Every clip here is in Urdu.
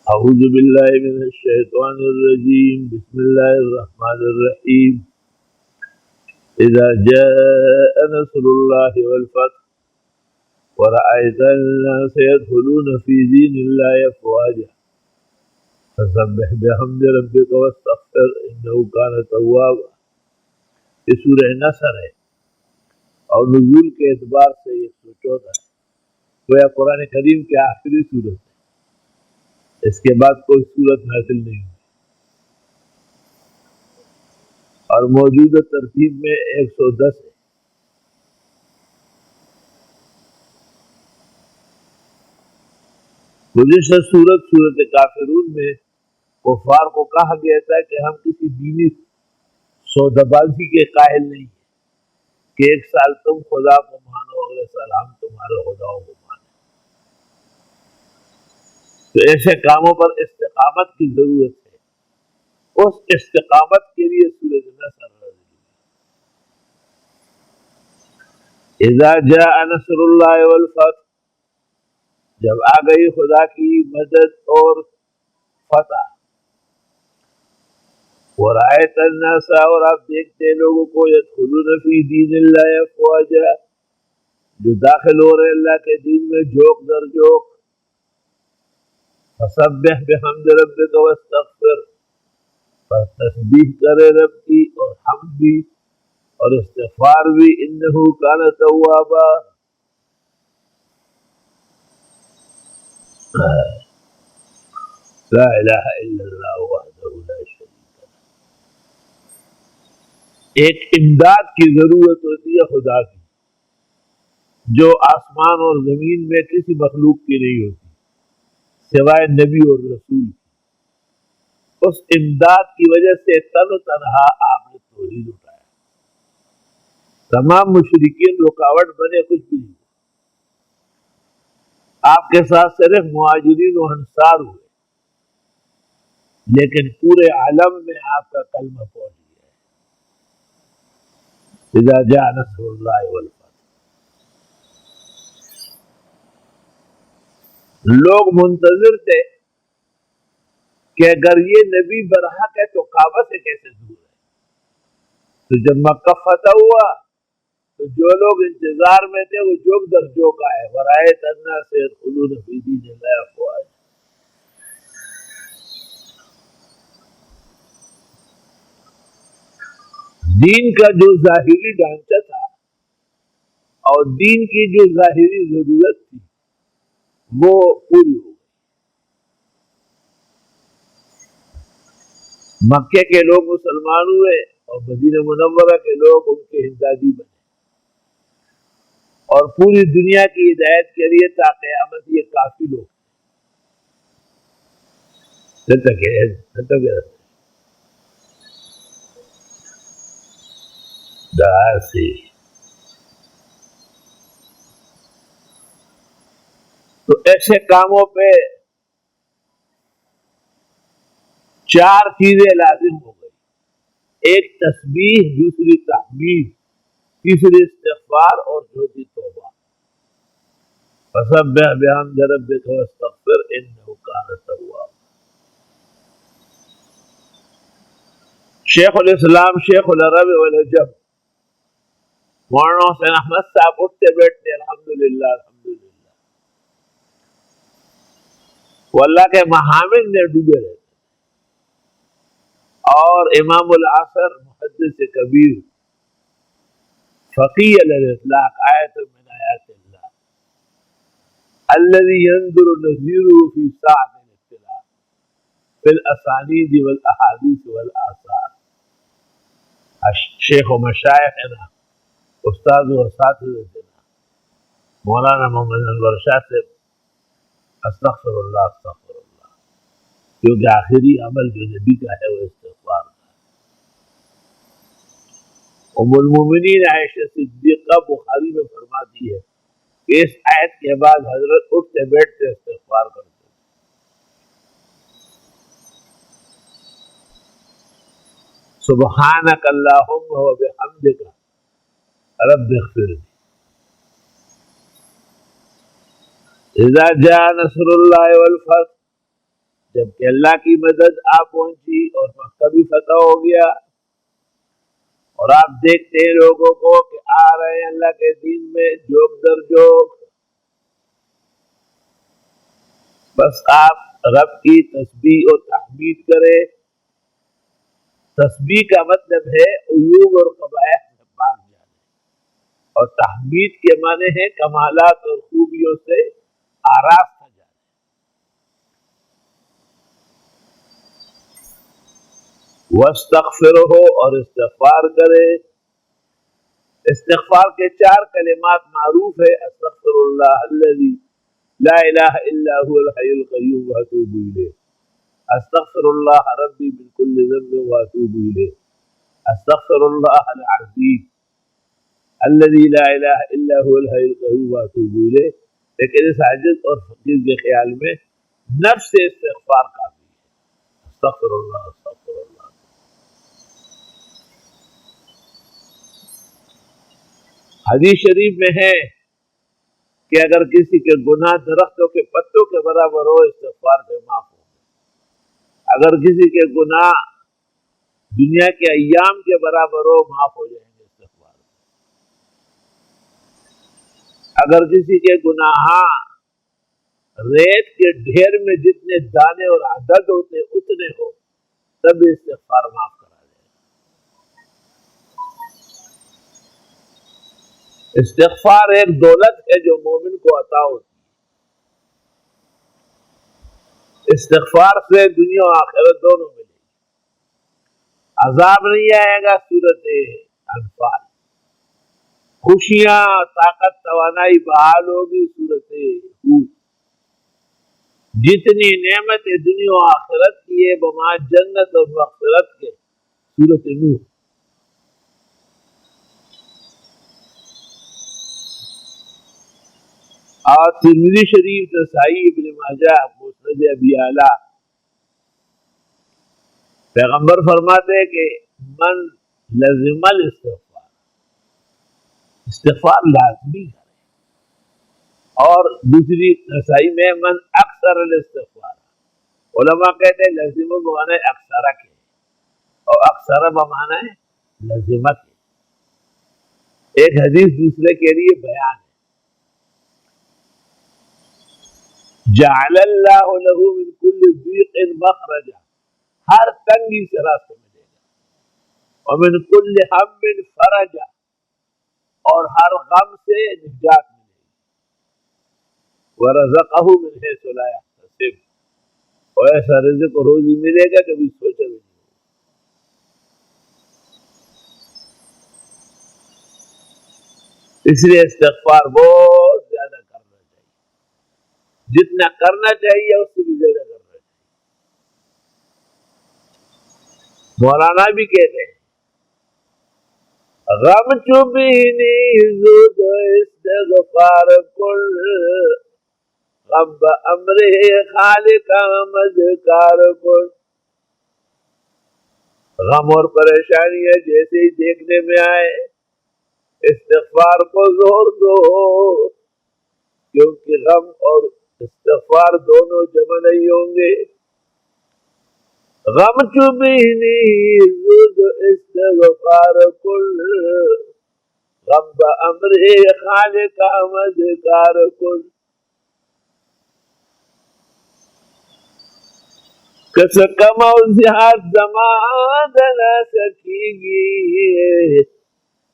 اعوذ باللہ من الشیطان الرجیم بسم اللہ الرحمن الرحیم اذا جاء نصر اللہ والفتح ورأيت الناس يدخلون في دين الله أفواجا فسبح بحمد ربك واستغفر إنه كان توابا. یہ سورہ نصر ہے اور نزول کے اعتبار سے 114 ہے. گویا قرآن کریم کی آخری سورت ہے. اس کے بعد کوئی سورت نازل نہیں ہوئی اور موجودہ ترتیب میں 110 ہے. گزشتہ سورت کافرون میں کفار کو کہا گیا تھا کہ ہم کسی دینی سودابازی کے قائل نہیں ہیں کہ ایک سال تم خدا کو مانو اگلے سال ہم تمہارے خداؤں کو مانیں. تو ایسے کاموں پر استقامت کی ضرورت ہے. اس استقامت کے لیے سورۃ نصر نازل ہوئی. اذا جاء نصر اللہ والفتح، جب آ گئی خدا کی مدد اور فتح. ورأيت الناس، اور آپ دیکھتے ہیں لوگوں کو يدخلون في دین اللہ افواجا، جو داخل ہو رہے اللہ کے دین میں جوق در جوق. فسبح بحمد ربک واستغفر، پر تسبیح کرے رب کی اور حمد بھی اور استغفار بھی. انہ کان توابا، لا الہ الا اللہ وحدہ لا شریک له. ایک امداد کی ضرورت ہوتی ہے خدا کی، جو آسمان اور زمین میں کسی مخلوق کی نہیں ہوتی سوائے نبی اور رسول کی. اس امداد کی وجہ سے تن و تنہا آپ نے توحید اٹھایا. تمام مشرکین رکاوٹ بنے کچھ بھی نہیں. آپ کے ساتھ صرف مہاجرین و انصار ہوئے، لیکن پورے عالم میں آپ کا کلمہ پہنچ گیا. اذا جاء نصر اللہ والفتح، لوگ منتظر تھے کہ اگر یہ نبی برحق ہے تو کعبہ سے کیسے دور ہے. تو جب مکہ فتح ہوا تو جو لوگ انتظار میں تھے وہ جوک در جوک آئے. ورأيت الناس يدخلون في دين الله افواجا. دین کا جو ظاہری ڈھانچہ تھا اور دین کی جو ظاہری ضرورت تھی وہ پوری ہو گئی. مکے کے لوگ مسلمان ہوئے اور مدینہ منورہ کے لوگ ان کے امدادی بنے، اور پوری دنیا کی ہدایت کے لیے تا قیامت یہ کافی لوگ تو ایسے کاموں پہ 4 چیزیں لازم ہو گئی. ایک تسبیح، دوسری تحمید، تیسری استغفار اور چوتھی توبہ. فسبح بحمد ربک واستغفر انہ کان توابا. شیخ الاسلام شیخ العرب والعجم مولانا حسین احمد صاحب اٹھتے بیٹھتے الحمدللہ الحمدللہ، وہ اللہ کے محامد میں ڈوبے رہتے. اور امام العصر محدث کبیر فقی علی الاطلاق، آیت من آیات اللہ الذي ينظر نظيره في ساعة الاختلاف في الاسانید والاحادیث والاثار. شیخ و مشایخنا، استاد و اساتذہ مولانا محمد انور شاہ سے استغفر اللہ استغفر اللہ، کیونکہ آخری عمل جو نبی کا ہے وہ استغفار کا. ام المومنین عائشہ صدیقہ بخاری میں فرماتی ہے کہ اس آیت کے بعد حضرت اٹھتے بیٹھتے استغفار کرتے. سبحانک اللہم و بحمدک رب اغفر لي. اذا جاء نصر اللہ والفتح جبکہ اللہ کی مدد آ پہنچی اور مکہ بھی فتح ہو گیا، اور آپ دیکھتے ہیں لوگوں کو کہ آ رہے ہیں اللہ کے دین میں جوک در جوک، بس آپ رب کی تسبیح اور تحمید کریں۔ تسبیح کا مطلب ہے عیوب اور قبائح سے پاک جانے، اور تحمید کے معنی ہے کمالات اور خوبیوں سے آراستہ جانے۔ وَاسْتَغْفِرْهُ، اور استغفار کرے۔ استغفار کے 4 کلمات معروف ہے: استغفر اللہ الذی لا الہ الا هو الحی القیوم واتوب الیہ، استغفر اللہ ربی من کل ذنب واتوب الیہ، استغفر اللہ العظیم الذی لا الہ الا هو الحی القیوم واتوب الیہ۔ لیکن اس عاجز اور فقیر کے خیال میں نفس سے استغفار کافی ہے، استغفر اللہ استغفر اللہ۔ حدیث شریف میں ہے کہ اگر کسی کے گناہ درختوں کے پتوں کے برابر ہو استغفار سے معاف ہو، اگر کسی کے گناہ دنیا کے ایام کے برابر ہو معاف ہو جائیں گے استغفار سے۔ اگر کسی کے گناہ ریت کے ڈھیر میں جتنے دانے اور عدد ہوتے اتنے ہو تب بھی استغفار معاف کرا جائے گا۔ استغفار ایک دولت ہے جو مومن کو عطا ہوتی ہے۔ استغفار سے دنیا و آخرت دونوں ملے گی۔ عذاب نہیں آئے گا صورت انفال، خوشیاں طاقت توانائی بحال ہوگی صورت ہود، جتنی نعمت دنیا و آخرت کی ہے بما جنت اور مغفرت کے صورت نوح۔ اور ترمذی شریف، نسائی، ابن ماجہ، مسند ابی اعلیٰ، پیغمبر فرماتے ہیں کہ من لزم الاستغفار، استغفار لازمی کرے، اور دوسری نسائی میں من اکثر الاستغفار۔ علماء کہتے ہیں لازم بمعنی اکثر کے، اور اکثر بمعنی لازمت ہے۔ ایک حدیث دوسرے کے لیے بیان ہے، جعل اللہ له من کل ضیق مخرجا، ہر تنگی سے راستہ ملے گا، ومن کل ہم فرجا، اور ہر غم سے نجات ملے گی، ورزقہ من حیث لا یحتسب، اور ایسا رزق و روزی ملے گا کبھی سوچا بھی نہیں۔ اس لیے استغفار بہت زیادہ کرنا چاہیے، جتنا کرنا چاہیے اس سے بھی زیادہ کرنا چاہیے۔ مولانا بھی کہتے ہیں غم چوبینی زود استغفار کل، غم بامر خالق مذکار کل۔ غم اور پریشانیاں جیسے ہی دیکھنے میں آئے استغفار کو زور دو، کیونکہ غم اور استغفار دونوں جمع نہیں ہوں گے۔ غم چوبینی زود استغفار کل، غم بامر خالق مذکار کل۔ کس کم و زیاد زمان نہ سکی گی،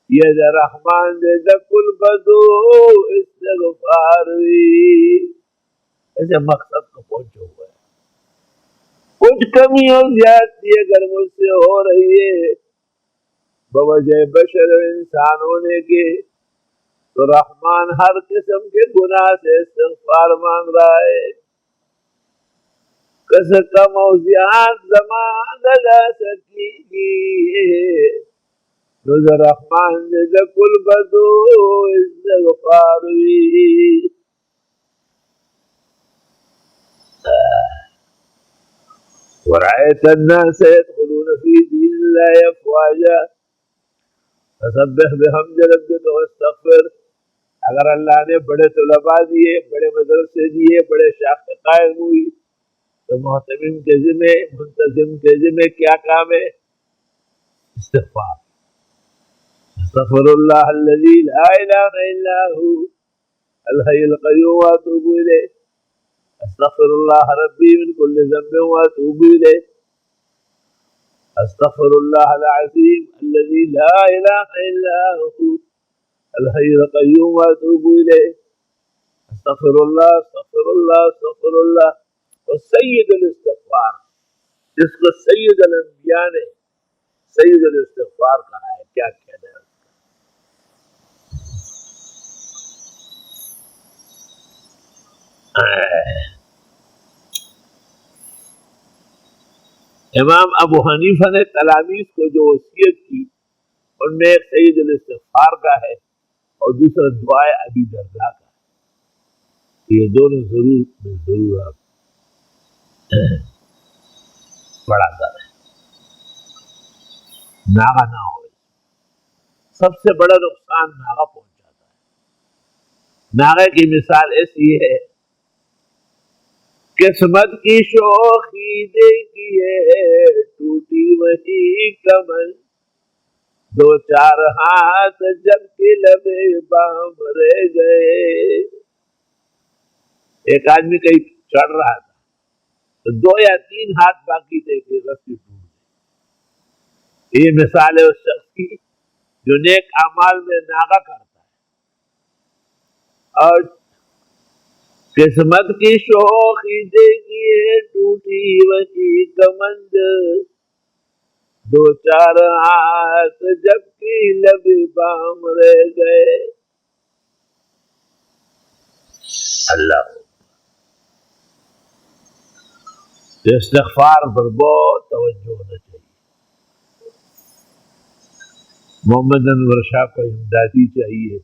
ید رحمان دے کل بدو استغفار ہوئی۔ ایسے مقصد کو پہنچو ہوا ہے، کچھ کمی اور زیادتی اگر مجھ سے ہو رہی ہے بوجہ بشر انسان ہونے کے، تو رحمان ہر قسم کے گناہ سے استغفار مانگ رہا ہے۔ کس کم و زیاد زمان لا سکی گی، روز رحمان دے کل بدو استغفار ہوئی۔ ورأيت الناس يدخلون في دين الله أفواجا فسبح بحمد ربك واستغفر۔ اگر اللہ نے بڑے طلباء دیے، بڑے مدرسے دیے، بڑے شاخ قائم ہوئی، تو محتمم کے ذمہ منتظم کے ذمہ کیا کام ہے؟ استغفار. استغفر اللہ الذی لا الہ الا ہو الحی القیوم واتوب الیہ. استغفر اللہ ربی من کل ذنب واتوب الیہ. استغفر اللہ العظیم الذی لا الہ الا ہو الحی القیوم واتوب الیہ. استغفر اللہ استغفر اللہ استغفر اللہ. اور سید الاستغفار، جس کو سید الانبیاء نے سید الاستغفار کہا ہے، کیا کہنا ہے؟ امام ابو حنیفہ نے تلامیذ کو جو وصیت کی ان میں ایک سید الاستغفار کا ہے اور دوسرا دعائے ابی دردا کا ہے. یہ دونوں ضرور آپ پڑھا کریں، ناغہ نہ ہو. سب سے بڑا نقصان ناغہ پہنچاتا ہے. ناغے کی مثال ایسی ہے، قسمت کی شوخی دیکھی ہے ٹوٹی وہی کمل، دو چار ہاتھ جب کے لبے بام رہ گئے. ایک آدمی کہیں چڑھ رہا تھا تو 2 یا 3 ہاتھ باقی تھے کہ رسی ٹوٹ گئی. یہ مثال ہے اس شخص کی جو نیک اعمال میں ناغہ کرتا ہے. اور قسمت کی شوخی دیکھی ہے ٹوٹی وہی کمند، 2 4 ہاتھ جب کی لب بام رہ گئے. اللہ استغفار پر بہت توجہ ہونا چاہیے. محمد انور شاہ کو امدادی چاہیے،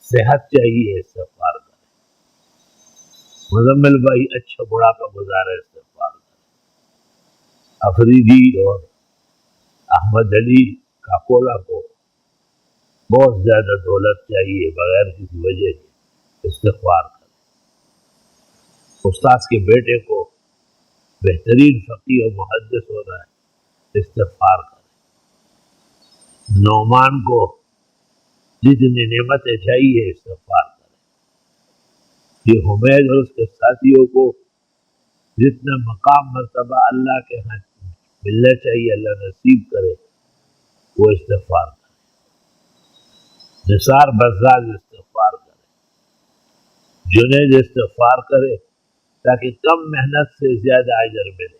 صحت چاہیے، استغفار کرے. مزمل بھائی اچھا بڑھاپا گزارے، استغفار کرے. افریدی اور احمد علی کاکولا کو بہت زیادہ دولت چاہیے، بغیر کسی وجہ کے استغفار کرے. استاذ کے بیٹے کو بہترین فقیہ و محدث ہونا ہے، استغفار کرے. نعمان کو جتنی نعمتیں چاہیے، استغفار کرے. یہ حمید اور اس کے ساتھیوں کو جتنا مقام مرتبہ اللہ کے ہاں ملنا چاہیے، اللہ نصیب کرے، وہ استغفار کرے. نثار بزاز استغفار کرے، جنید استغفار کرے تاکہ کم محنت سے زیادہ اجر ملے،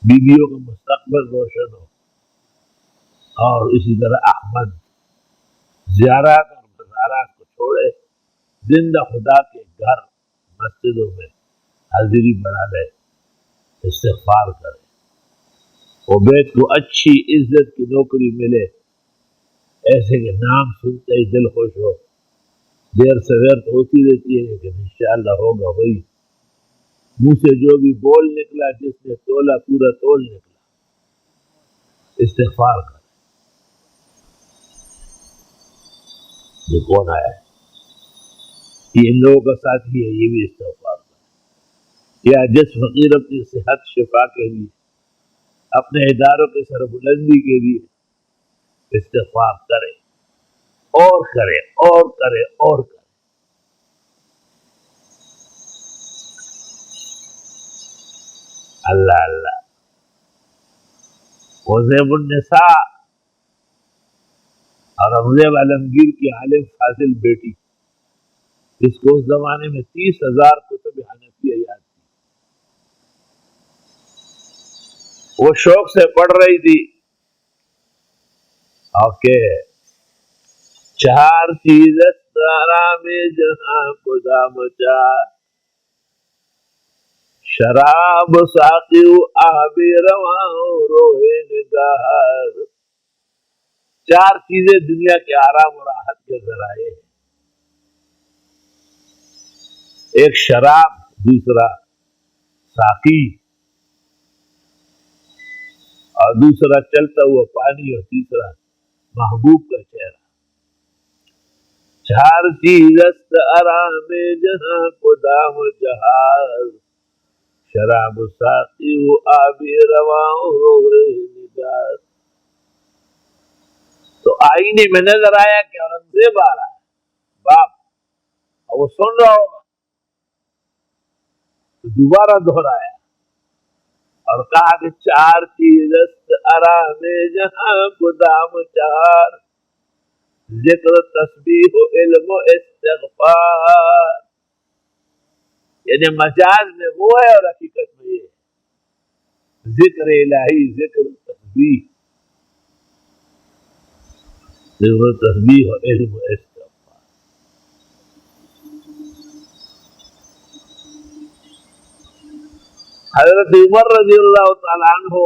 بیویوں کا مستقبل روشن ہو. اور اسی طرح احمد زیارات اور مزارات کو چھوڑے، زندہ خدا کے گھر مسجدوں میں حاضری بڑھا لے، استغفار کرے. عبید کو اچھی عزت کی نوکری ملے، ایسے کہ نام سنتے ہی دل خوش ہو. دیر سویر تو ہوتی رہتی ہے لیکن انشاءاللہ ہوگا وہی. منہ سے جو بھی بول نکلا، جس نے تولا پورا تول نکلا. استغفار کرے. یہ کون آیا ہے؟ یہ ان لوگوں کا ساتھی ہے، یہ بھی استغفار کرے. یا جس فقیر اپنی صحت شفا کے لیے، اپنے اداروں کے سربلندی کے لیے استغفار کرے اور کرے اور کرے اور کرے. اللہ اللہ. وزیب النساء اورنگزیب عالمگیر کی عالم فاضل بیٹی، جس کو اس زمانے میں 30,000 کتب حنفیہ یاد تھی، وہ شوق سے پڑھ رہی تھی. اوکے، 4 چیز آرام جہاں خدا مچا، شراب ساقی آب رواں روح نگار. 4 چیزیں دنیا کے آرام اور راحت کے ذرائع ہیں. ایک شراب، دوسرا ساقی، اور دوسرا چلتا ہوا پانی، اور تیسرا محبوب کا چہرہ. 4 چیز است آرام جہاں خدا جہاز، شراب ساقی و آبی رواں روح نگار. تو آئینے میں نظر آیا کہ اورنگزیب آ رہا ہے باپ، اور وہ سن رہا ہوگا، تو دوبارہ دہرایا اور کہا کہ 4 چیز است آرام جہاں گدام 4، ذکر تسبیح و علم و استغفار. یعنی مجاز میں وہ ہے اور حقیقت میں یہ ہے، ذکر الہی، ذکر تسبیح، ذکر تسبیح و علم و استغفار. حضرت عمر رضی اللہ تعالیٰ عنہ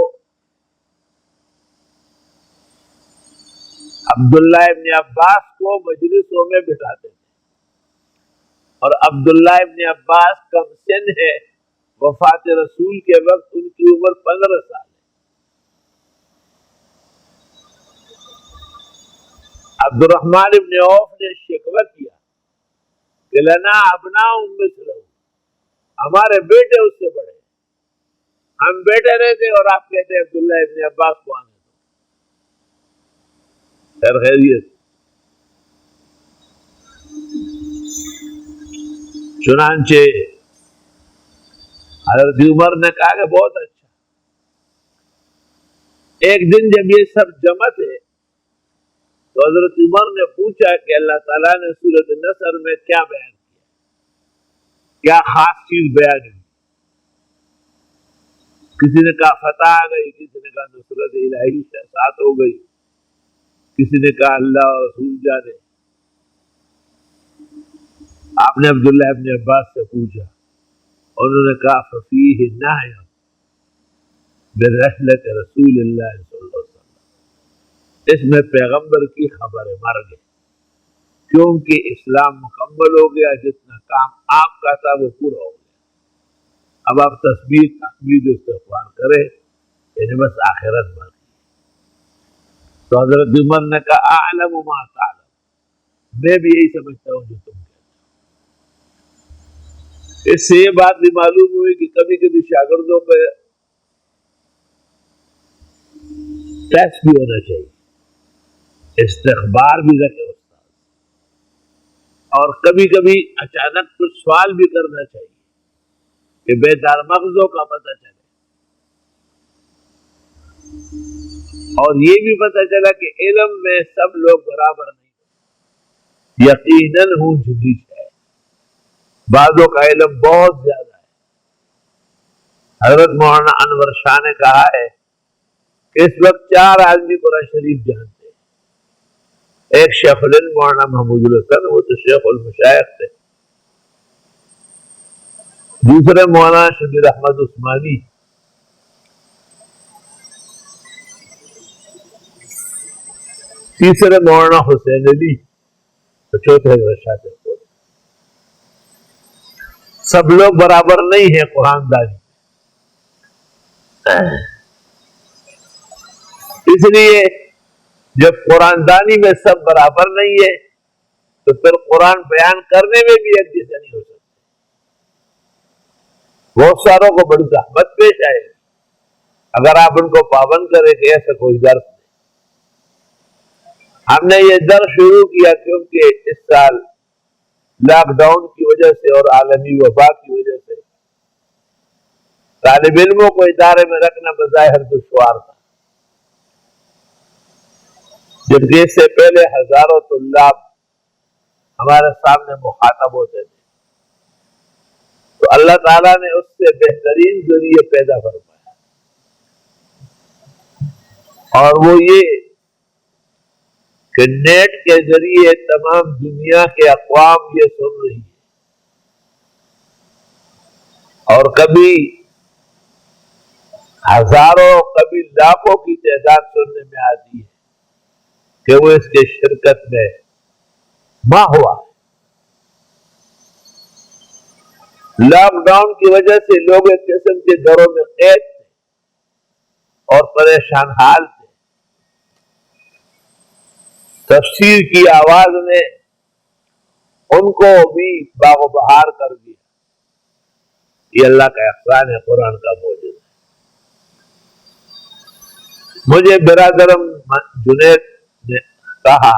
عبداللہ ابن عباس کو مجلسوں میں بٹھاتے تھے، اور عبداللہ ابن عباس کم سن ہے، وفات رسول کے وقت ان کی عمر 15 سال ہے. عبد الرحمن ابن عوف نے شکوہ کیا کہ لنا ابناء مثلہ، ہمارے بیٹے اس سے بڑے، ہم بیٹے رہتے اور آپ کہتے ہیں عبداللہ ابن عباس کو آنے دو. خیر خیریت. چنانچہ حضرت عمر نے کہا کہ بہت اچھا. ایک دن جب یہ سب جمع تھے تو حضرت عمر نے پوچھا کہ اللہ تعالیٰ نے سورۃ النصر میں کیا بیان کیا، کیا خاص چیز بیان ہوئی؟ کسی نے کہا فتح آ گئی، کسی نے کہا نصرت الہی ساتھ ہو گئی، کسی نے کہا اللہ اور رسول جانے. آپ نے عبداللہ ابن عباس سے پوچھا، انہوں نے کہا ففیہ نہی برحلت رسول اللہ صلی اللہ علیہ وسلم، اس میں پیغمبر کی خبر مرگ ہے، کیونکہ اسلام مکمل ہو گیا، جتنا کام آپ کا تھا وہ پورا ہو گیا، اب آپ تسبیح تحمید استغفار کریں، یعنی بس آخرت بن. تو حضرت عمر نے کہا اعلم ما تعلم، میں بھی یہی سمجھتا ہوں جو تم کہتے. اس سے یہ بات بھی معلوم ہوئی کہ کبھی کبھی شاگردوں پہ ٹیسٹ بھی ہونا چاہیے، استخبار بھی رکھے استاد، اور کبھی کبھی اچانک کچھ سوال بھی کرنا چاہیے کہ بیدار مغزوں کا پتہ چلے. اور یہ بھی پتہ چلا کہ علم میں سب لوگ برابر نہیں، یقیناً ہوں جدید ہے، بعضوں کا علم بہت زیادہ ہے. حضرت مولانا انور شاہ نے کہا ہے کہ اس وقت 4 آدمی قرآن شریف جانتے ہیں. ایک شیخ الہند مولانا محمود الحسن، وہ تو شیخ المشائخ تھے. دوسرے مولانا شبیر احمد عثمانی، تیسرے مولانا حسین علی، تو چوتھے رشاد پور. سب لوگ برابر نہیں ہیں قرآن دانی، اس لیے جب قرآن دانی میں سب برابر نہیں ہے تو پھر قرآن بیان کرنے میں بھی ایک جیسا نہیں ہو سکتا. بہت ساروں کو بڑی زحمت پیش آئے اگر آپ ان کو پابند کریں کہ ایسا کوئی درس نہیں. ہم نے یہ درس شروع کیا کیونکہ اس سال لاک ڈاؤن کی وجہ سے اور عالمی وبا کی وجہ سے طالب علموں کو ادارے میں رکھنا بظاہر دشوار تھا، جبکہ اس سے پہلے ہزاروں طلاب ہمارے سامنے مخاطب ہوتے تھے. تو اللہ تعالیٰ نے اس سے بہترین ذریعے پیدا فرمایا، اور وہ یہ کہ نیٹ کے ذریعے تمام دنیا کے اقوام یہ سن رہی ہے، اور کبھی ہزاروں کبھی لاکھوں کی تعداد سننے میں آتی ہے کہ وہ اس کے شرکت میں ماں ہوا. لاک ڈاؤن کی وجہ سے لوگ ایک قسم کے گھروں میں قید تھے اور پریشان حال تھے. تفسیر کی آواز نے ان کو بھی باغ و بہار کر دیا. یہ اللہ کا احسان ہے، قرآن کا موجود ہے۔ مجھے برادرم جنید نے کہا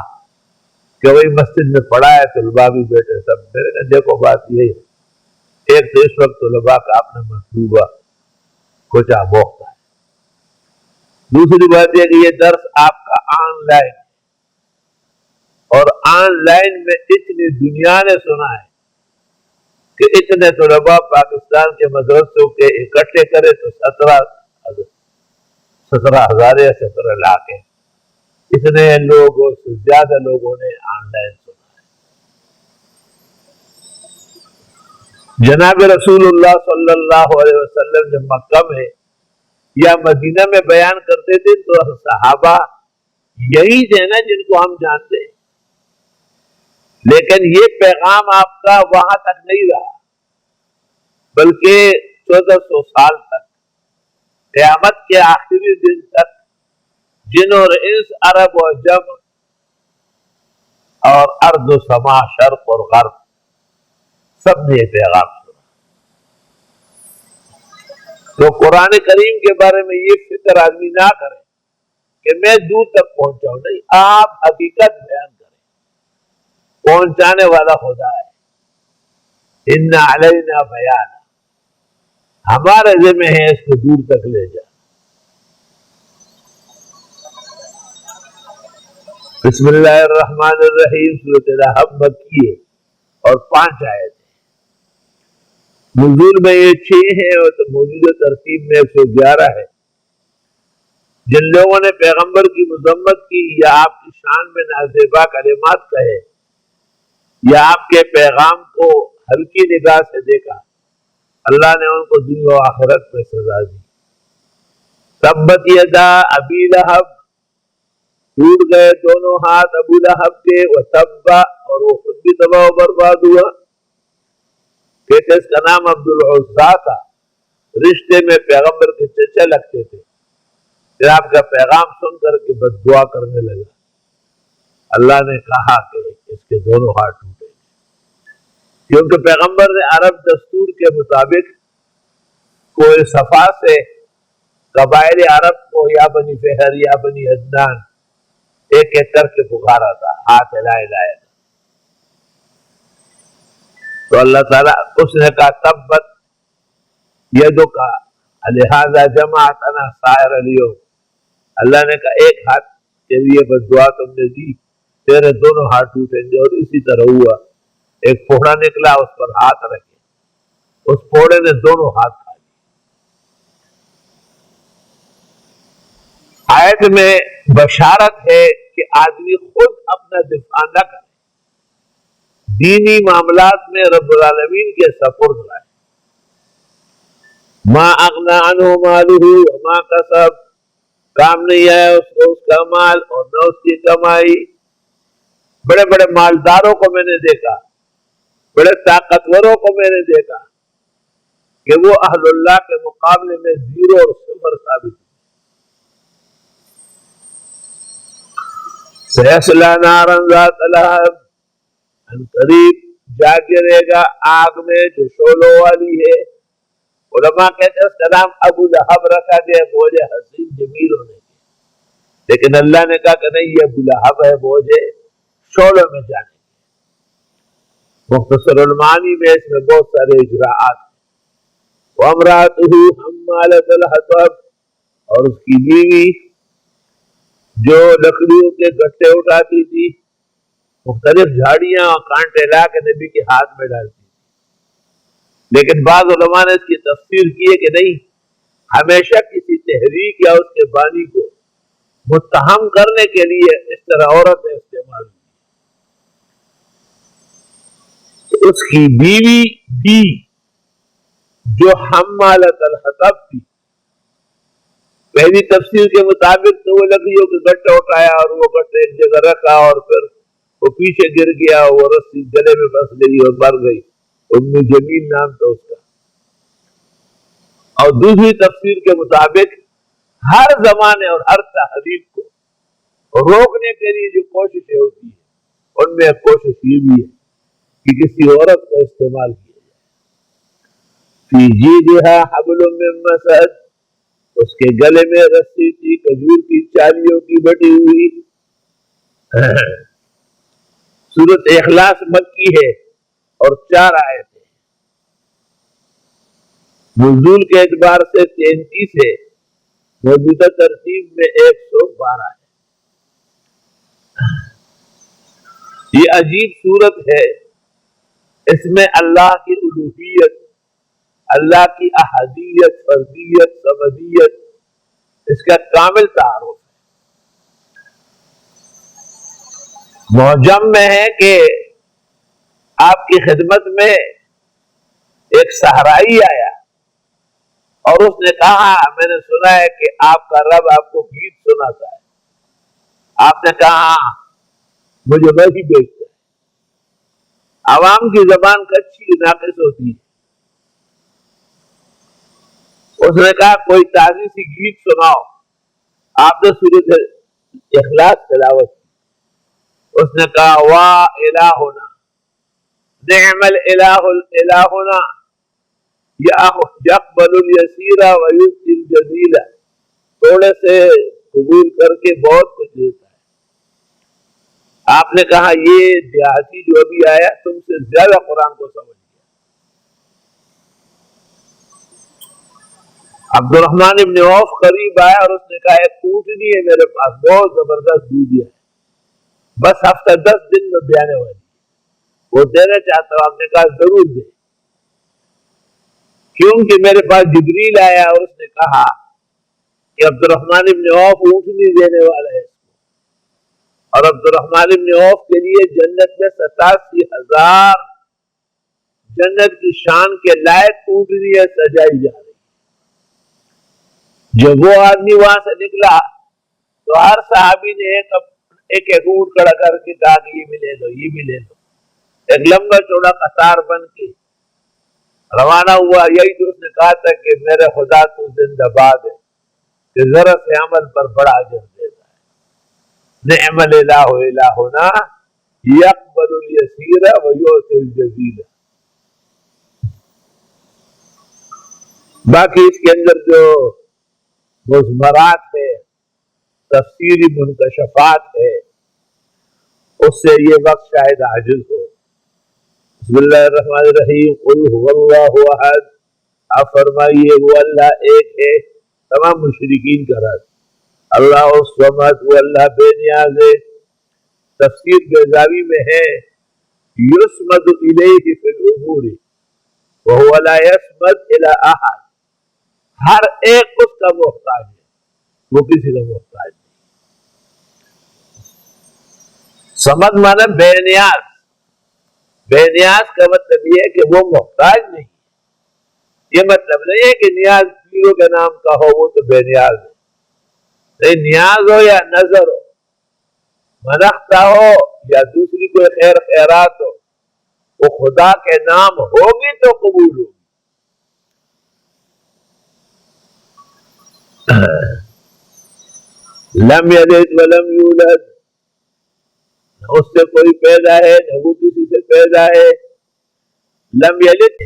کہ وہی مسجد میں پڑھا ہے، طلباء بھی بیٹھے سب، میں نے دیکھو بات یہی ہے، ایک تو اس وقت طلباء کا اپنا منصوبہ کچھ آموختہ ہے، دوسری بات یہ کہ یہ درس آپ کا آن لائن، اور آن لائن میں اتنی دنیا نے سنا ہے کہ اتنے طلباء پاکستان کے مدرسوں کے اکٹھے کرے تو 17,000 یا 17 لاکھ ہیں، اتنے لوگوں سے زیادہ لوگوں نے آن لائن سنا ہے۔ جناب رسول اللہ صلی اللہ علیہ وسلم جب مکہ میں یا مدینہ میں بیان کرتے تھے تو صحابہ یہی تھے نا جن کو ہم جانتے ہیں، لیکن یہ پیغام آپ کا وہاں تک نہیں رہا، بلکہ 1400 سال تک، قیامت کے آخری دن تک جن اور انس، عرب و عجم اور ارض و سما، شرق اور غرب، سب نے یہ پیغام سنا۔ تو قرآن کریم کے بارے میں یہ فکر آدمی نہ کرے کہ میں دور تک پہنچاؤں، نہیں، آپ حقیقت بیان کریں، پہنچانے والا خدا ہے۔ ان علینا بیان، ہمارے ذمہ ہے اس کو دور تک لے جا۔ بسم اللہ الرحمن الرحیم، سورۃ لہب مکی ہے اور 5 آیت ہے، نزول میں یہ 6 ہے اور موجودہ ترتیب میں 111 ہے۔ جن لوگوں نے پیغمبر کی مذمت کی یا آپ کی شان میں نازیبا کلمات کہے یا آپ کے پیغام کو ہلکی نگاہ سے دیکھا، اللہ نے ان کو دنیا و آخرت میں سزا دی۔ تبت یدا ابی لہب، ٹوٹ گئے دونوں ہاتھ ابو لہب کے، وتب، اور وہ خود بھی تباہ و برباد ہوا۔ کہتے اس کا نام عبد العزیٰ تھا، رشتے میں پیغمبر کے چچا لگتے تھے، پھر آپ کا پیغام سن کر کے بد دعا کرنے لگا، اللہ نے کہا کہ اس کے دونوں ہاتھ ٹوٹے، کیونکہ پیغمبر نے عرب دستور کے مطابق کوئی صفا سے قبائل عرب کو یا بنی فہر یا بنی عدنان ایک ایک کر کے پکارا تھا، ہاتھ ہلائے لائے، تو اللہ تعالیٰ اس نے کہا تبت یدک لہذا جمعتنا سائر اليوم، اللہ نے کہا ایک ہاتھ کے لیے بس دعا تم نے دی، تیرے دونوں ہاتھ ٹوٹیں گے، اور اسی طرح ہوا، ایک پھوڑا نکلا، اس پر ہاتھ رکھے، اس پھوڑے نے دونوں ہاتھ کھا لیے۔ آیت میں بشارت ہے کہ آدمی خود اپنا دفاع نہ کرے، دینی معاملات میں رب العالمین کے سپرد رہے۔ ما اغنى عنه ماله وما کسب، کام نہیں آیا اس کو اس کا مال اور نہ اس کی کمائی۔ بڑے بڑے مالداروں کو میں نے دیکھا، بڑے طاقتوروں کو میں نے دیکھا کہ وہ اہل اللہ کے مقابلے میں 0 اور 0 ثابت ہوئے۔ سیصلی نارا ذات لہب، ان قریب جا گرے گا آگ میں جو شعلوں والی ہے۔ علماء کہتے ہیں اس کا نام ابو لہب رکھا گیا بوجھ حسین جمیل ہونے کے، لیکن اللہ نے کہا کہ نہیں، یہ ابو لہب ہے بوجھ شعلوں میں جانے کے۔ مختصر المعانی میں اس میں بہت سارے اجراءات ہیں۔ وامرأتہ حمالۃ الحطب، اور اس کی بیوی جو لکڑیوں کے گٹھے اٹھاتی تھی، مختلف جھاڑیاں اور کانٹے لا کے نبی کے ہاتھ میں ڈالتی تھی، لیکن بعض علماء نے اس کی تفسیر کی ہے کہ نہیں، ہمیشہ کسی تحریک یا اس کے بانی کو متہم کرنے کے لیے اس طرح عورتیں استعمال ہوئی۔ اس کی بیوی بھی جو حمالۃ الحطب تھی، پہلی تفسیر کے مطابق تو وہ لکڑیوں کے گٹھا اٹھایا اور وہ گٹھا ایک جگہ رکھا اور پھر وہ پیچھے گر گیا، وہ رسی گلے میں پھنس گئی اور مر گئی، ام جمیل نام تھا اس کا۔ اور دوسری تفسیر کے مطابق ہر زمانے اور ہر تحریک کو روکنے کے لیے جو کوششیں ہوتی ہیں ان میں ایک کوشش یہ بھی ہے کہ کسی عورت کا استعمال کیا جائے۔ فی جیدها حبل من مسد، اس کے گلے میں رسی تھی کھجور کی چالیوں کی بٹی ہوئی۔ سورۃ اخلاص مکی ہے اور 4 آیت ہے، نزول کے اعتبار سے 33 ہے، موجودہ ترتیب میں 112 ہے۔ یہ عجیب صورت ہے، اس میں اللہ کی الوہیت، اللہ کی احدیت، فردیت، صمدیت، اس کا کامل تعارف ہے۔ معجم میں ہے کہ آپ کی خدمت میں ایک صحرائی آیا اور اس نے کہا میں نے سنا ہے کہ آپ کا رب آپ کو گیت سناتا ہے۔ آپ نے کہا مجھے وہی بھیجتا ہے۔ عوام کی زبان کچی ناقص ہوتی ہے، اس نے کہا کوئی تازی سی گیت سناؤ۔ آپ نے سورۃ اخلاص تلاوت کی۔ اس نے کہا واہ الہنا نعم الالہ الہنا یقبل الیسیر ویؤتی الجزیل، تھوڑے سے قبول کر کے بہت کچھ دیتا ہے۔ آپ نے کہا یہ دیہاتی جو ابھی آیا تم سے زیادہ قرآن کو سمجھ گیا۔ عبد الرحمن ابن عوف قریب آیا اور اس نے کہا ایک اونٹنی ہے میرے پاس، بہت زبردست دودھ ہے، بس ہفتہ 10 دن میں بیانے والی ہے، وہ دینا چاہتا ہوں۔ آپ نے کہا ضرور دے، کیونکہ میرے پاس جبریل آیا اور اس نے کہا کہ عبد الرحمن ابن عوف اونٹنی دینے والا ہے، اور عبد الرحمن ابن عوف کے لیے جنت میں 87,000 جنت کی شان کے لائق اونٹنیاں سجائی جا رہی۔ جب وہ آدمی وہاں سے نکلا تو ہر صحابی نے ایک اونٹ کھڑا کر کے کہا کہ یہ بھی لے لو، یہ بھی لے لو۔ ایک لمبا چوڑا قطار بن کے روانہ ہوا۔ یہی تو اس نے کہا تھا کہ میرے خدا تو زندہ باد ہے کہ ذرا سے عمل پر بڑا اجر دیتا ہے۔ نعم الالہ الہنا یقبل الیسیر ویؤتی الجزیل۔ باقی اس کے اندر جو مضمرات ہے، تفسیری منکشفات ہے، اس سے یہ وقت شاید عاجز ہو۔ بسم اللہ الرحمن الرحیم، قل هو اللہ احد، آپ فرمائیے وہ اللہ ایک ہے، تمام مشرکین کا رد۔ اللہ الصمد، وہ اللہ بے نیاز ہے۔ تفسیر بیضاوی میں ہے یسمد الیہ فی الامور وهو لا یسمد الی احد، ہر ایک اس کا محتاج ہے، وہ کسی کا محتاج نہیں۔ سمد مانا بے نیاز، بے نیاز کا مطلب یہ ہے کہ وہ محتاج نہیں۔ یہ مطلب نہیں ہے کہ نیاز پیروں کے نام کا ہو وہ تو بے نیاز ہے، نہیں، نیاز ہو یا نظر ہو، منختہ ہو یا دوسری کوئی خیر خیرات ہو، وہ خدا کے نام ہوگی تو قبول ہوگی۔ لم یلد ولم یولد، نہ اس سے کوئی پیدا ہے نہ وہ کسی سے پیدا ہے۔ لم یلد،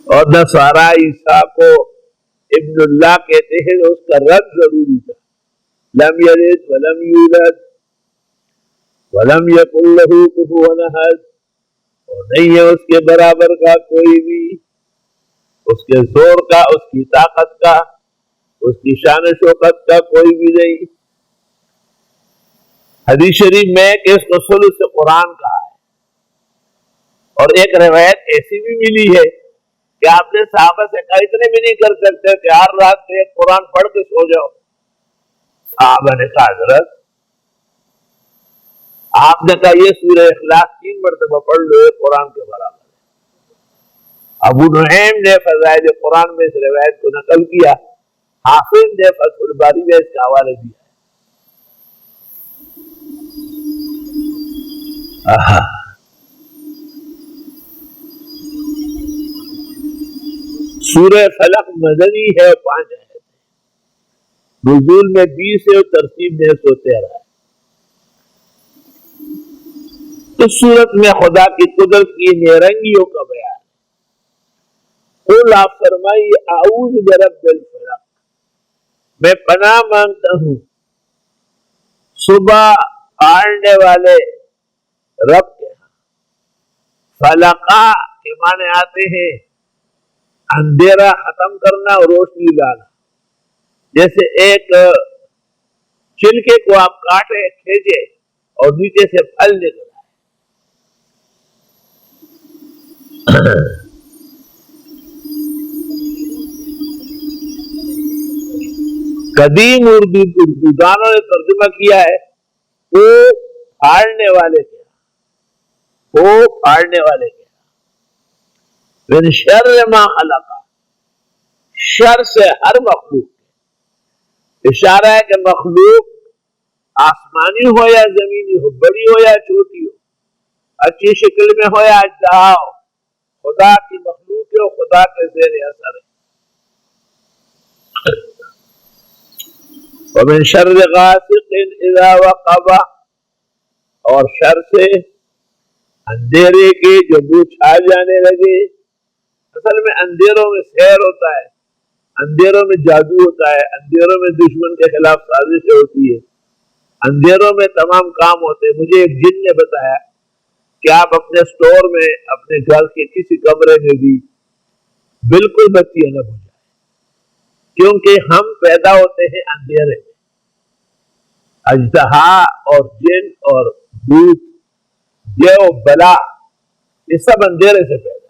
اور نصارا عیسیٰ کو ابن اللہ کہتے ہیں، اس کا رد ضروری تھا۔ لم یلد ولم یولد ولم یکن لہ کفوا احد، اور نہیں ہے اس کے برابر کا کوئی بھی، اس کے زور کا، اس کی طاقت کا، اس کی شان و شوکت کا کوئی بھی نہیں۔ حدیث شریف میں کہ اس کو ثلث قرآن کہا ہے، اور ایک روایت ایسی بھی ملی ہے کہ آپ نے صحابہ سے کہا اتنے بھی نہیں کر سکتے کہ ہر رات سے ایک قرآن پڑھ کے سو جاؤ۔ صحابہ نے کہا حضرت، آپ نے کہا یہ سورہ اخلاص 3 مرتبہ پڑھ لو، ایک قرآن کے برابر ہے۔ ابو نعیم نے فضائل قرآن میں اس روایت کو نقل کیا، حافظ نے فتح الباری میں اس کا حوالہ دیا ہے۔ سورہ فلق مدنی ہے، 5 آیت ہے، نزول میں 20 ہے اور ترتیب میں 113 ہے۔ اس صورت میں خدا کی قدرت کی نیرنگیوں کا بیان ہے۔ قل آپ فرمائیے اعوذ برب الفلق، میں پناہ مانگتا ہوں صبح پھاڑنے والے رب کے ہاں۔ فلقا کے معنی آتے ہیں اندھیرا ختم کرنا اور روشنی لانا، جیسے ایک چھلکے کو آپ کاٹے کھینچے اور نیچے سے پھل نکل آئے۔ قدیم اردو دانوں نے ترجمہ کیا ہے وہ پھاڑنے والے کیا، وہ پھاڑنے والے کیا، من شر ما خلق، شر سے ہر مخلوق، اشارہ ہے کہ مخلوق آسمانی ہو یا زمینی ہو، بڑی ہو یا چھوٹی ہو، اچھی شکل میں ہو یا اجدہا ہو، خدا کی مخلوق ہے، خدا کے زیر اثر ہے۔ ومن شر غاسق اذا وقب، اور شر سے اندھیرے کے جو منہ چھا جانے لگے۔ اصل میں اندھیروں میں سحر ہوتا ہے، اندھیروں میں جادو ہوتا ہے، اندھیروں میں دشمن کے خلاف سازشیں ہوتی ہے، اندھیروں میں تمام کام ہوتے ہیں۔ مجھے ایک جن نے بتایا کہ آپ اپنے سٹور میں، اپنے گھر کے کسی کمرے میں بھی بالکل بتیاں نہ بجھائیں، کیونکہ ہم پیدا ہوتے ہیں اندھیرے میں۔ اژدہا اور جن اور بھوت، یہ و بلا، یہ سب اندھیرے سے پیدا ہے۔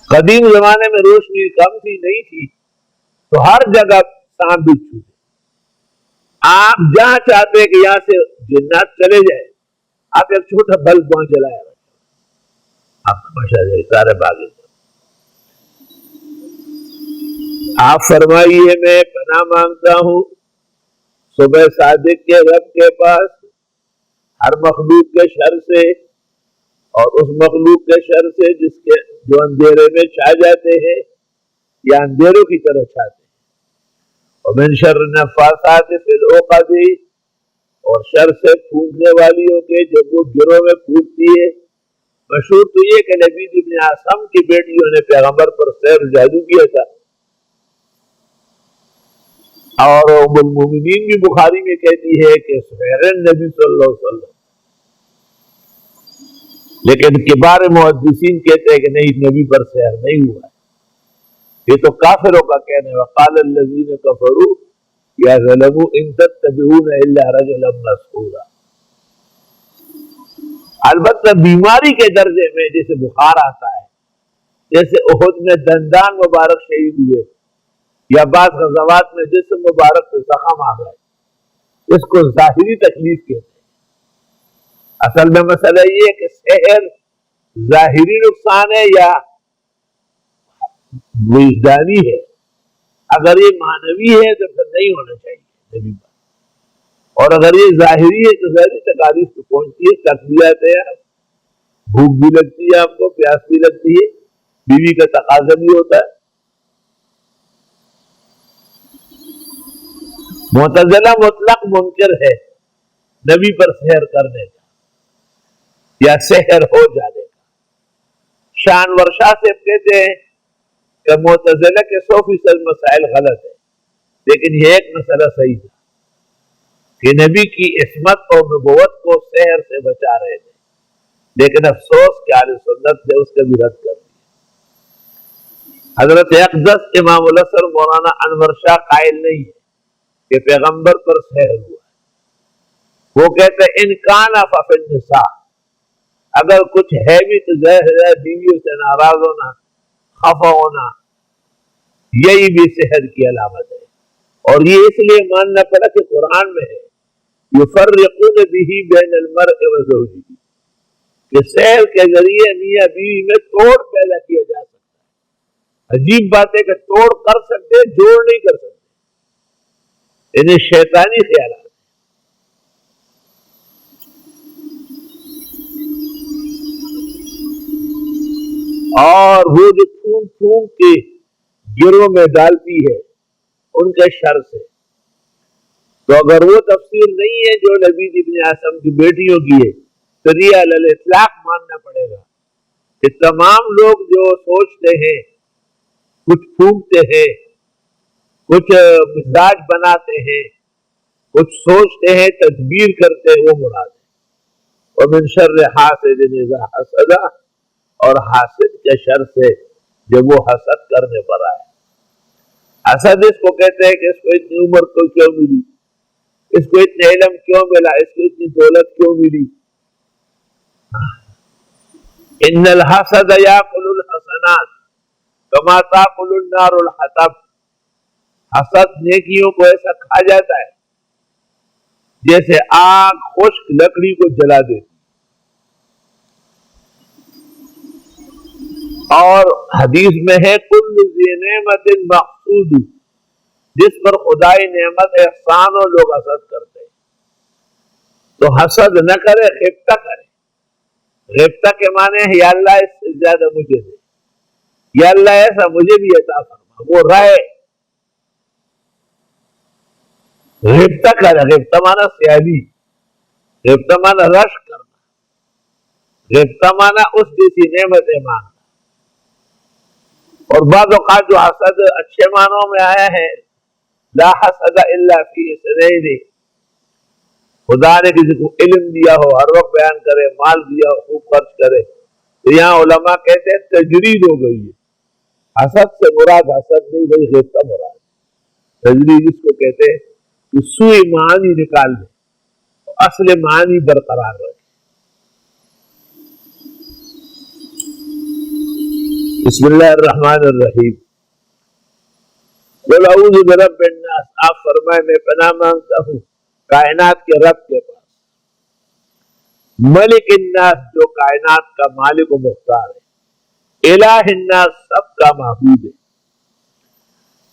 قدیم زمانے میں روشنی کم تھی، نہیں تھی، تو ہر جگہ سانپ بچھو تھے۔ آپ جہاں چاہتے ہیں کہ یہاں سے جنات چلے جائے، آپ ایک چھوٹا بلب وہاں جلایا، آپ تماشا جائے سارے باغے۔ آپ فرمائیے میں پناہ مانگتا ہوں صبح صادق کے رب کے پاس ہر مخلوق کے شر سے، اور اس مخلوق کے شر سے جس کے جو اندھیرے میں چھا جاتے ہیں یا اندھیروں کی طرح چھاتے ہیں۔ ومن شر النفاثات فی العقد، اور شر سے پھونکنے والیوں کے جب وہ گروہ میں پھونکتی ہے۔ مشہور تو یہ کہ لبید ابن عاصم کی بیٹیوں نے پیغمبر پر سحر جادو کیا تھا، اور ام المومنین بھی بخاری میں کہتی ہے کہ سحر نبی صلی اللہ علیہ وسلم، لیکن کبار محدثین کہتے ہیں کہ نہیں، نبی پر سحر نہیں ہوا ہے، یہ تو کافروں کا کہنا ہے۔ وقال الذین کفروا یا ظلموا ان تتبعون الا رجلا مسحورا۔ البتہ بیماری کے درجے میں جیسے بخار آتا ہے، جیسے احد میں دندان مبارک شہید ہوئے، یا بعض غزوات میں جسم مبارک پہ زخم آ گئے، اس کو ظاہری تکلیف کہتے ہیں۔ اصل میں مسئلہ یہ ہے کہ سحر ظاہری نقصان ہے یا وجدانی ہے۔ اگر یہ معنوی ہے تو پھر نہیں ہونا چاہیے نبی پر، اور اگر یہ ظاہری ہے تو ظاہری تکالیف تو پہنچتی ہے، تک بھی جاتے ہیں، بھوک بھی لگتی ہے، آپ کو پیاس بھی لگتی ہے، بیوی کا تقاضا بھی ہوتا ہے۔ معتزلہ مطلق منکر ہے نبی پر سحر کرنے کا یا سحر ہو جانے کا۔ شان ورشا سے کہتے ہیں کہ معتزلہ کے 100% مسائل غلط ہیں، لیکن یہ ایک مسئلہ صحیح تھا کہ نبی کی عصمت اور نبوت کو سحر سے بچا رہے تھے، لیکن افسوس کہ اہل سنت نے اس کا بھی رد کر دیا۔ حضرت اقدس امام الازہر مولانا انور شاہ قائل نہیں ہے کہ پیغمبر پر سحر ہوا ہے، وہ کہتے ہیں انکان ففی النساء، اگر کچھ ہے بھی تو ظاہر ہے بیویوں سے ناراض ہونا، خفا ہونا، یہی بھی سحر کی علامت ہے۔ اور یہ اس لیے ماننا پڑا کہ قرآن میں ہے یفرقون به بین المرء وزوجہ، کہ سحر کے ذریعے میاں بیوی میں توڑ پیدا کیا جا سکتا ہے۔ عجیب بات ہے کہ توڑ کر سکتے، جوڑ نہیں کر سکتے، انہیں شیطانی خیالات۔ اور وہ جو پھونک پھونک کے گروہ میں ڈالتی ہے ان کے شر سے، تو اگر وہ تفسیر نہیں ہے جو لبید ابن عاصم کی بیٹیوں کی ہے، تو یہ علی الاطلاق ماننا پڑے گا کہ تمام لوگ جو سوچتے ہیں، کچھ پھونکتے ہیں، کچھ مزاج بناتے ہیں، کچھ سوچتے ہیں، تدبیر کرتے ہیں، وہ مراد ہے۔ ومن شر حاسد اذا حسد، اور حاسد کے شر سے جب وہ حسد کرنے پر آئے۔ حسد اس کو کہتے ہیں کہ اس کو اتنی عمر کو کیوں ملی، اس کو اتنے علم کیوں ملا، اس کو اتنی دولت کیوں ملی۔ ان الحسد یاکل الحسنات کما تاکل النار الحطب، حسد نیکیوں کو ایسا کھا جاتا ہے جیسے آگ خشک لکڑی کو جلا دیتی۔ اور حدیث میں ہے کل ذی نعمت محسود، جس پر خدائی نعمت احسان اور لوگ حسد کرتے ہیں، تو حسد نہ کرے، غبطہ کرے۔ غبطہ کے معنی ہے یا اللہ اس سے زیادہ مجھے دے، یا اللہ ایسا مجھے بھی عطا فرما، وہ رائے غبطہ کرے۔ غبطہ معنی سیاہی، غبطہ معنی رش کرنا، غبطہ معنی اس جیسی نعمتیں مانگنا۔ اور بعض اوقات جو حسد اچھے معنوں میں آیا ہے، لا حسد الا فی اثنین، خدا نے کسی کو علم دیا ہو، ہر وقت بیان کرے، مال دیا ہو، خوب خرچ کرے، تو یہاں علماء کہتے ہیں تجرید ہو گئی ہے۔ حسد سے مراد حسد نہیں بھائی، غبطہ مراد ہے۔ تجرید اس کو کہتے ہیں کہ سوء معنی نکال دے، اصل معنی برقرار رہے۔ بسم اللہ الرحمن الرحیم۔ قل اعوذ برب الناس، آپ فرمائے میں پناہ مانگتا ہوں کائنات کے رب کے پاس، ملک الناس جو کائنات کا مالک و مختار ہے، الہ الناس سب کا معبود ہے،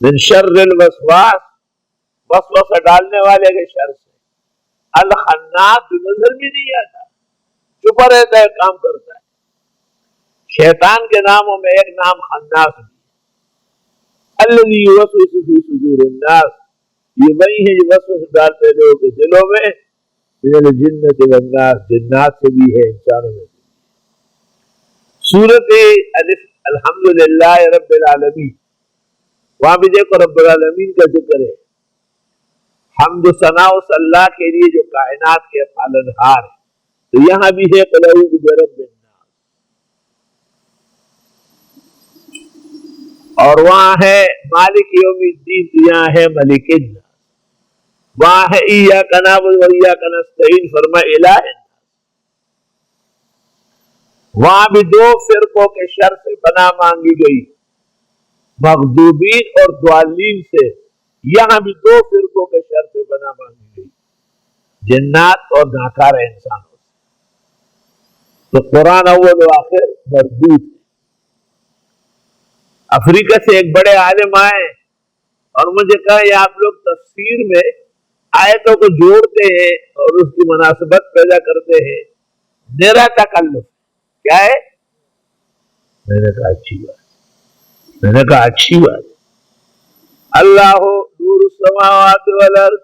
من شر الوسواس وسوسہ ڈالنے والے کے شر سے، الخناس جو نظر بھی نہیں آتا، چھپا رہتا ہے، کام کرتا ہے۔ شیطان کے ناموں میں ایک نام خناس بھی ہے۔ الذی یوسوس فی صدور الناس، یہ وہی ہے جو وسوسہ ڈالتے ہیں لوگوں کے دلوں میں، من الجنۃ والناس، جنات سے بھی ہے، انسانوں میں بھی۔ سورۃ الف الحمدللہ رب العالمین، وہاں بھی دیکھو رب العالمین کا ذکر ہے، حمد و ثناء اس اللہ کے لیے جو کائنات کے پالنہار ہے۔ تو یہاں بھی ہے قل اعوذ برب الناس، اور وہاں ہے مالک یوم الدین، تو یہاں ہے ملک الناس، وہاں ہے ایاک نعبد و ایاک نستعین، فرمائے الہ الناس۔ وہاں بھی دو فرقوں کے شر سے پناہ مانگی گئی، مغضوبین اور ضالین سے، یہاں بھی دو فرقوں کے شر سے پناہ مانگی گئی، جنات اور ناکارہ انسانوں سے۔ تو قرآن اول و آخر مردود ہے۔ افریقہ سے ایک بڑے عالم آئے اور مجھے کہا یہ آپ لوگ تفسیر میں آیتوں کو جوڑتے ہیں اور اس کی مناسبت پیدا کرتے ہیں، میرا تکلف کیا ہے؟ میں نے کہا اچھی بات، اللہ نور السماوات والارض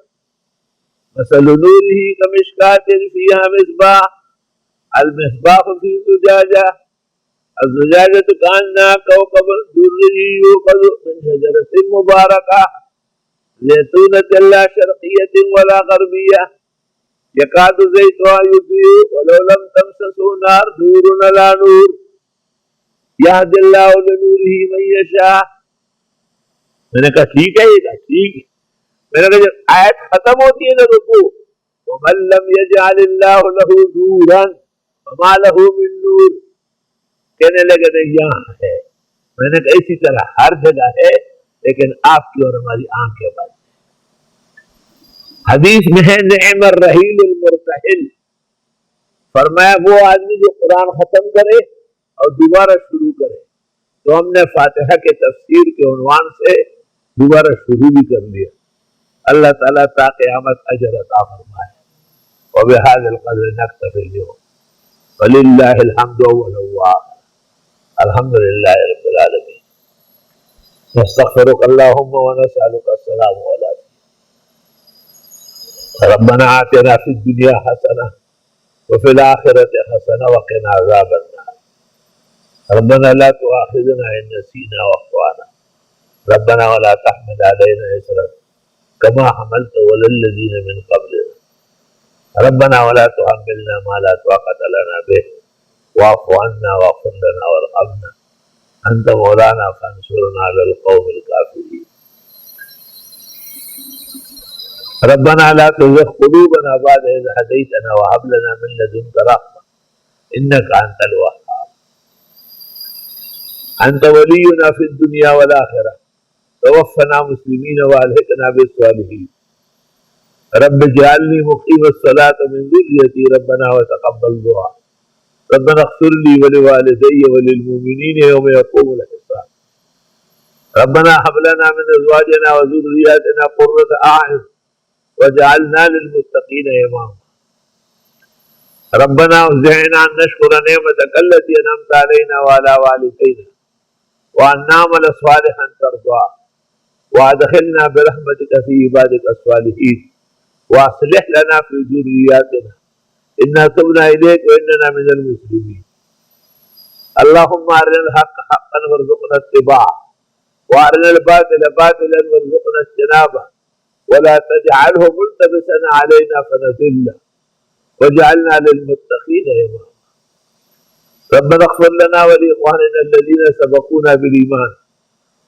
مثل نورہ کمشکاۃ فیہا مصباح، المصباح فی زجاجہ، الزجاجۃ کأنہا کوکب درّی یوقد من شجرۃ مبارکہ زیتونۃ لا شرقیۃ ولا غربیہ یکاد زیتها یضیء ولو لم تمسسہ نار، نور علی نور یہدی اللہ لنورہ من یشاء۔ میں نے کہا ٹھیک ہے، یہ کہا ٹھیک ہے۔ میں نے کہا جب آیت ختم ہوتی ہے نا رکوع، ومن لم یجعل اللہ لہ نورا فما لہ من نور، کہنے لگے نہیں یہاں ہے۔ میں نے کہا اسی طرح ہر جگہ ہے، لیکن آپ کی اور ہماری آنکھیں بند۔ حدیث میں ہے نعم الرحیل المرتحل، فرمایا وہ آدمی جو قرآن ختم کرے اور دوبارہ شروع کرے۔ تو ہم نے فاتحہ کے تفسیر کے عنوان سے دوبارہ شروع بھی کر لیا۔ اللہ تعالیٰ تا قیامت اجر عطا فرمائے۔ وبہذا القدر نکتفی اليوم، وللہ الحمد والآخر، الحمدللہ رب العالمین۔ نستغفرک اللہم ونسألک السلام علیکم۔ ربنا آتنا فی الدنیا حسنہ وفی الآخرۃ حسنہ وقنا عذاب النار۔ ربنا لا تؤاخذنا إن نسينا وأخطأنا ربنا ولا تحمل علينا إصرا كما حملته على الذين من قبلنا ربنا ولا تحملنا ما لا طاقة لنا به واعف عنا واغفر لنا وارحمنا أنت مولانا فانصرنا على القوم الكافرين ربنا لا تزغ قلوبنا بعد إذ هديتنا وهب لنا من لدنك رحمة إنك أنت الوهاب أنت ولينا في الدنيا والآخرة توفنا مسلمين وألحقنا بالصالحين رب اجعلني مقيم الصلاة من ذريتي ربنا وتقبل دعاء ربنا اغفر لي ولوالدي وللمؤمنين يوم يقوم الحساب ربنا هب لنا من أزواجنا وذرياتنا قرة أعين وجعلنا للمتقين إماما ربنا اوزعنا أن نشكر نعمتك التي أنعمت علينا وعلى والدينا وأن نعمل صالحا ترضاه وأدخلنا برحمتك في عبادك الصالحين وأصلح لنا في ذرياتنا إنا تبنا إليك وإننا من المسلمين اللهم أرنا الحق حقا وارزقنا اتباعه وأرنا الباطل باطلا وارزقنا اجتنابه ولا تجعله ملتبسا علينا فنذل واجعلنا للمتقين إماما ربنا اغفر لنا ولإخواننا الذين سبقونا بالإيمان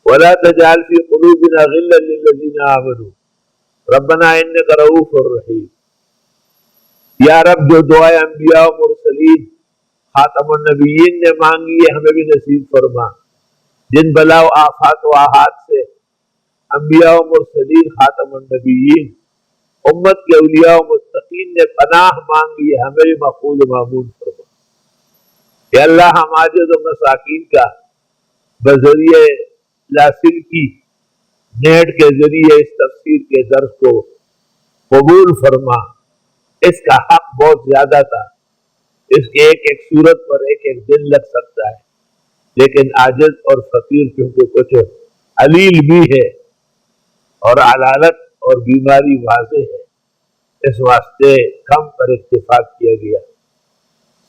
ولا تجعل في قلوبنا غلا للذين آمنوا ربنا إنك رؤوف رحيم یا رب جو دعائے انبیاء و مرسلین خاتم النبیین نے مانگی ہے ہمیں بھی نصیب فرما جن بلا و آفات و آحات سے انبیاء و مرسلین خاتم النبیین امت کے اولیاء و متقین نے پناہ مانگی ہے ہمیں بھی محفوظ و معمول فرما یا اللہ ہم عاجز و مساکین کا بذریعہ لاسل کی نیٹ کے ذریعے اس تفسیر کے درس کو قبول فرما اس کا حق بہت زیادہ تھا اس کے ایک ایک صورت پر ایک ایک دن لگ سکتا ہے لیکن عاجز اور فقیر کیونکہ کچھ علیل بھی ہے اور علالت اور بیماری واضح ہے اس واسطے کم پر اتفاق کیا گیا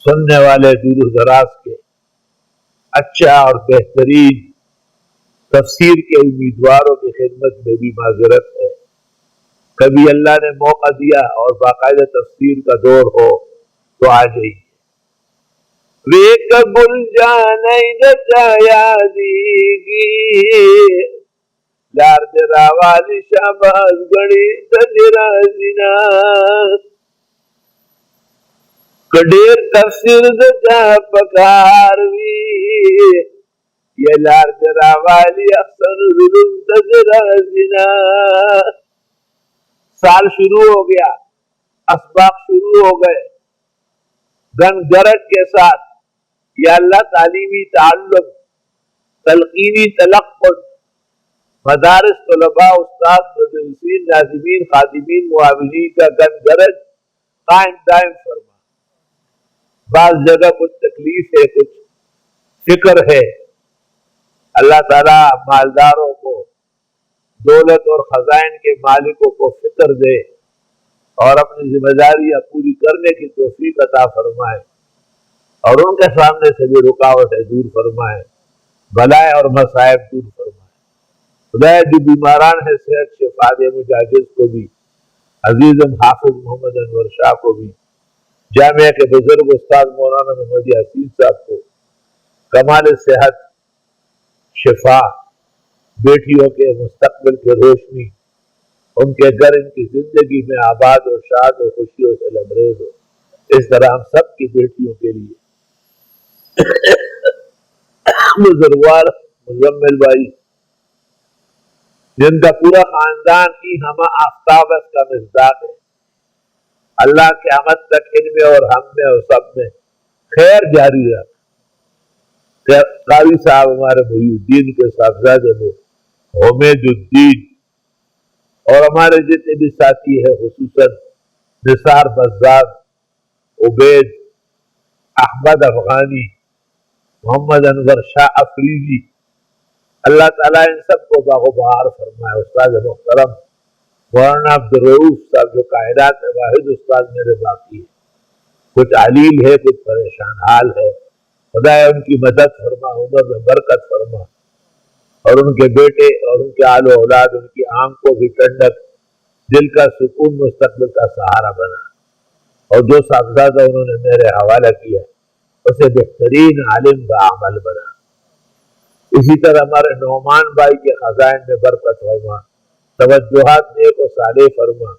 سننے والے دور و دراز کے اچھا اور بہترین تفسیر کے امیدواروں کی خدمت میں بھی معذرت ہے کبھی اللہ نے موقع دیا اور باقاعدہ تفسیر کا دور ہو تو آ جائیے ویک گل جانا دیگی لار جرا والی شاباز گڑی تجرا زنا کڈیر تفسیر دجا پکار وی یہ لار جرا والی اکثر ظلم تجرا زنا سال شروع ہو گیا اسباق شروع ہو گئے گن گرج کے ساتھ یا اللہ تعلیمی تعلق تلقینی تلقن مدارس طلباء استاد مدرسین ناظمین خادمین معاونین کا گن گرج قائم دائم فرما بعض جگہ کچھ تکلیف ہے کچھ فکر ہے اللہ تعالیٰ مالداروں کو دولت اور خزائن کے مالکوں کو فکر دے اور اپنی ذمہ داریاں پوری کرنے کی توفیق عطا فرمائے اور ان کے سامنے سے بھی رکاوٹیں دور فرمائے بلائے اور مصائب دور فرمائے خدا جو بیماران ہے صحت شفا دے مجاجز کو بھی عزیزم حافظ محمد انور شاہ کو بھی جامعہ کے بزرگ استاد مولانا محمد یاسین صاحب کو کمال صحت شفا بیٹیوں کے مستقبل کی روشنی ان کے گھر ان کی زندگی میں آباد و شاد و خوشیوں سے لبریز ہو اس طرح ہم سب کی بیٹیوں کے لیے بزرگوار مزمل بھائی جن کا پورا خاندان ہی ہم آفتاب کا مصداق ہے اللہ قیامت تک ان میں اور ہم میں اور سب میں خیر جاری رکھ قاری صاحب ہمارے محی الدین کے صاحبزادے وہ حمید الدین اور ہمارے جتنے بھی ساتھی ہیں خصوصاً نثار بزار عبید احمد افغانی محمد انور شاہ افریدی اللہ تعالیٰ ان سب کو باغ و بہار فرمائے استاد محترم مولانا عبدالرؤوف صاحب جو کائنات میں واحد استاد میرے باقی ہے کچھ علیل ہے کچھ پریشان حال ہے خدایا ان کی مدد فرما، عمر میں برکت فرما، اور ان کے بیٹے اور ان کے آل و اولاد، ان کی آنکھوں کی ٹھنڈک، دل کا سکون، مستقبل کا سہارا بنا، اور جو صاحبزادہ انہوں نے میرے حوالہ کیا اسے بہترین عالم با عمل بنا۔ اسی طرح ہمارے نعمان بھائی کے خزائن میں برکت فرما، توجہات نیک و صالح فرما،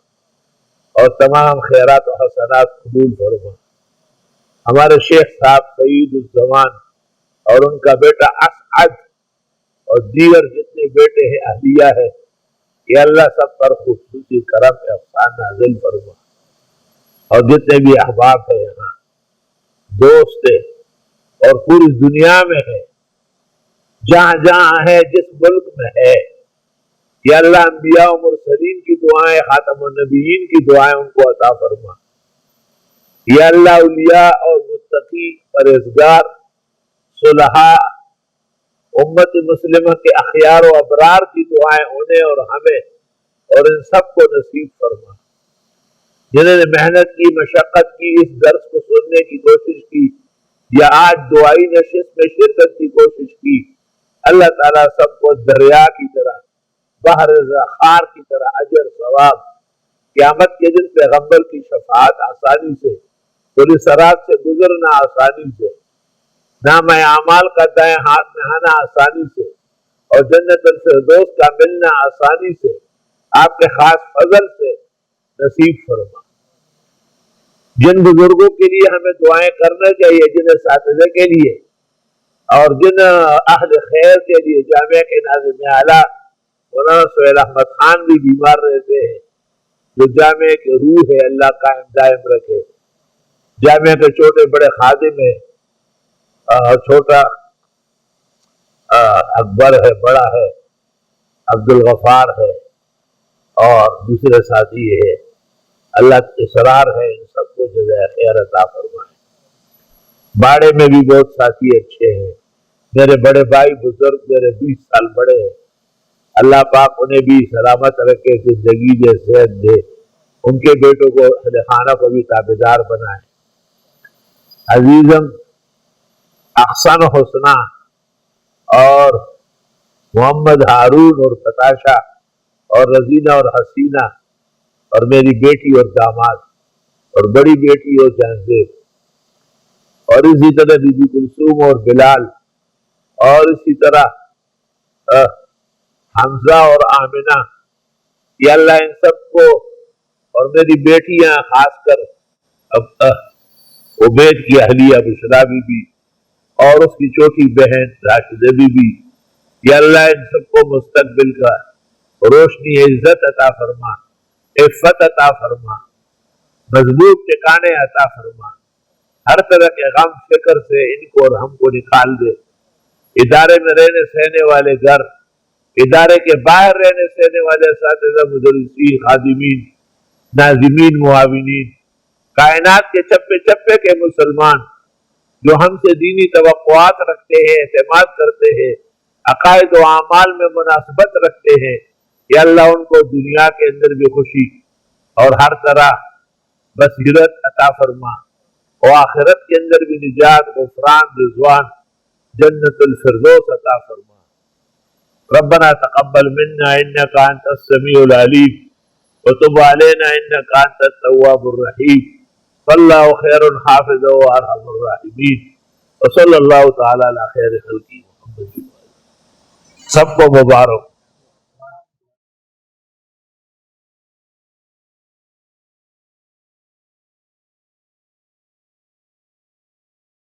اور تمام خیرات و حسنات قبول فرما۔ ہمارے شیخ صاحب سعید الزمان اور ان کا بیٹا اسعد اور دیگر جتنے بیٹے ہیں اہلیہ ہے، یہ اللہ سب پر خصوصی کرم احسان نازل فرما، اور جتنے بھی احباب ہیں یہاں دوست ہیں اور پوری دنیا میں ہے، جہاں جہاں ہے، جس ملک میں ہے، یا اللہ انبیاء و مرسلین کی دعائیں، خاتم النبیین کی دعائیں ان کو عطا فرما، یا اللہ اولیاء اور متقی پرہیزگار صلحاء امت مسلمہ کے اخیار و ابرار کی دعائیں انہیں اور ہمیں اور ان سب کو نصیب فرما، جنہوں نے محنت کی، مشقت کی، اس درس کو سننے کی کوشش کی یا آج دعائی نشست میں شرکت کی کوشش کی، اللہ تعالیٰ سب کو دریا کی طرح، بحر ذخار کی طرح اجر ثواب، قیامت کے دن پیغمبر کی شفاعت آسانی سے، پوری سرات سے گزرنا آسانی سے، نام اعمال کا دائیں ہاتھ میں آنا آسانی سے، اور جنت الفردوس کا ملنا آسانی سے آپ کے خاص فضل سے نصیب فرما۔ جن بزرگوں کے لیے ہمیں دعائیں کرنا چاہیے، جن اساتذہ کے لیے اور جن اہل خیر کے لیے، جامعہ کے ناظم اعلیٰ مولانا سہیل احمد خان بھی بیمار رہتے ہیں، جو جامعہ کے روح ہے، اللہ قائم دائم رکھے۔ جامعہ کے چھوٹے بڑے خادم ہیں، چھوٹا اکبر ہے، بڑا ہے عبد الغفار ہے، اور دوسرے ساتھی ہے، اللہ اسرار ہے، ان سب کو جزائے خیر عطا فرمائے۔ باڑے میں بھی بہت ساتھی اچھے ہیں، میرے بڑے بھائی بزرگ میرے 20 سال بڑے ہیں، اللہ پاک انہیں بھی سلامت رکھے، زندگی دے، صحت دے، ان کے بیٹوں کو، اہل خانہ کو بھی تابعدار بنائے۔ عزیزم احسن حسنہ اور محمد ہارون اور فتاشا اور رزینہ اور حسینہ اور میری بیٹی اور داماد اور بڑی بیٹی اور جہانزیب، اور اسی طرح بی بی کلثوم اور بلال، اور اسی طرح حمزہ اور آمنہ، یا اللہ ان سب کو، اور میری بیٹیاں خاص کر عبید کی اہلیہ بشرا بی بی اور اس کی چھوٹی بہن راشدہ بی بی، یا اللہ ان سب کو مستقبل کا روشنی، عزت عطا فرما، عفت عطا فرما، مضبوط ٹھکانے عطا فرما، ہر طرح کے غم فکر سے ان کو اور ہم کو نکال دے۔ ادارے میں رہنے سہنے والے گھر، ادارے کے باہر رہنے سہنے والے اساتذہ، مدرسین، خادمین، ناظمین، معاونین، کائنات کے چپے چپے کے مسلمان جو ہم سے دینی توقعات رکھتے ہیں، اعتماد کرتے ہیں، عقائد و اعمال میں مناسبت رکھتے ہیں، یا اللہ ان کو دنیا کے اندر بھی خوشی اور ہر طرح بصیرت عطا فرما، اور آخرت کے اندر بھی نجات، غفران، رضوان، جنت الفردوس عطا فرما۔ ربنا تقبل منا انك انت السميع العليم وتب علينا انك انت التواب الرحيم، فالله خير حافظا وارحم الراحمين، وصلى الله تعالى على خير خلقه محمد۔ سب کو مبارک۔